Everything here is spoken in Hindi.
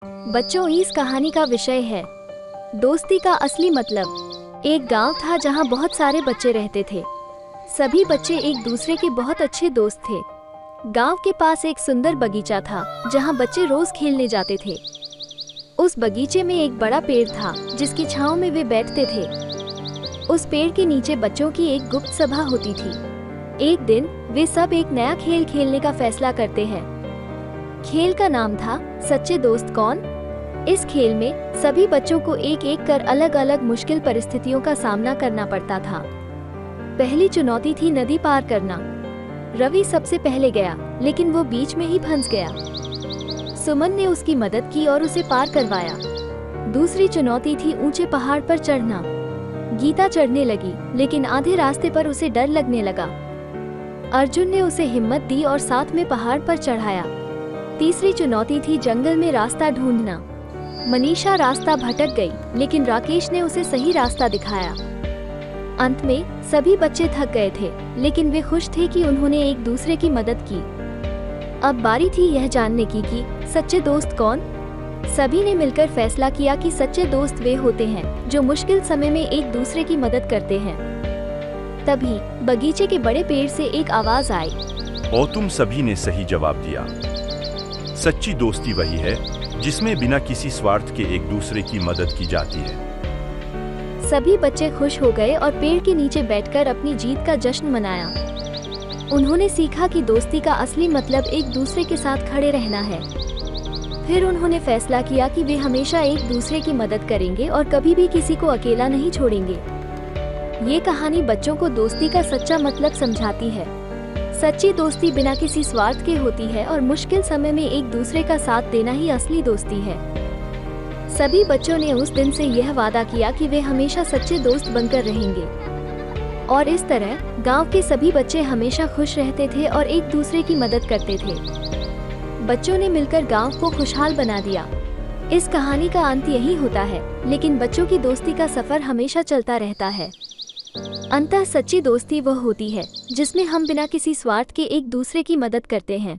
बच्चों, इस कहानी का विषय है दोस्ती का असली मतलब। एक गांव था जहां बहुत सारे बच्चे रहते थे। सभी बच्चे एक दूसरे के बहुत अच्छे दोस्त थे। गांव के पास एक सुंदर बगीचा था जहां बच्चे रोज खेलने जाते थे। उस बगीचे में एक बड़ा पेड़ था जिसकी छांव में वे बैठते थे। उस पेड़ के नीचे बच्चों की एक गुप्त सभा होती थी। एक दिन वे सब एक नया खेल खेलने का फैसला करते हैं। खेल का नाम था सच्चे दोस्त कौन। इस खेल में सभी बच्चों को एक एक कर अलग अलग मुश्किल परिस्थितियों का सामना करना पड़ता था। पहली चुनौती थी नदी पार करना। रवि सबसे पहले गया, लेकिन वो बीच में ही फंस गया। सुमन ने उसकी मदद की और उसे पार करवाया। दूसरी चुनौती थी ऊंचे पहाड़ पर चढ़ना। गीता चढ़ने लगी, लेकिन आधे रास्ते पर उसे डर लगने लगा। अर्जुन ने उसे हिम्मत दी और साथ में पहाड़ पर चढ़ाया। तीसरी चुनौती थी जंगल में रास्ता ढूंढना। मनीषा रास्ता भटक गई, लेकिन राकेश ने उसे सही रास्ता दिखाया। अंत में सभी बच्चे थक गए थे, लेकिन वे खुश थे कि उन्होंने एक दूसरे की मदद की। अब बारी थी यह जानने की कि सच्चे दोस्त कौन। सभी ने मिलकर फैसला किया कि सच्चे दोस्त वे होते हैं जो मुश्किल समय में एक दूसरे की मदद करते हैं। तभी बगीचे के बड़े पेड़ से एक आवाज आई, और तुम सभी ने सही जवाब दिया। सच्ची दोस्ती वही है जिसमें बिना किसी स्वार्थ के एक दूसरे की मदद की जाती है। सभी बच्चे खुश हो गए और पेड़ के नीचे बैठकर अपनी जीत का जश्न मनाया। उन्होंने सीखा कि दोस्ती का असली मतलब एक दूसरे के साथ खड़े रहना है। फिर उन्होंने फैसला किया कि वे हमेशा एक दूसरे की मदद करेंगे और कभी भी किसी को अकेला नहीं छोड़ेंगे। ये कहानी बच्चों को दोस्ती का सच्चा मतलब समझाती है। सच्ची दोस्ती बिना किसी स्वार्थ के होती है और मुश्किल समय में एक दूसरे का साथ देना ही असली दोस्ती है। सभी बच्चों ने उस दिन से यह वादा किया कि वे हमेशा सच्चे दोस्त बनकर रहेंगे। और इस तरह गांव के सभी बच्चे हमेशा खुश रहते थे और एक दूसरे की मदद करते थे। बच्चों ने मिलकर गांव को खुशहाल बना दिया। इस कहानी का अंत यही होता है, लेकिन बच्चों की दोस्ती का सफर हमेशा चलता रहता है। अंततः सच्ची दोस्ती वह होती है जिसमें हम बिना किसी स्वार्थ के एक दूसरे की मदद करते हैं।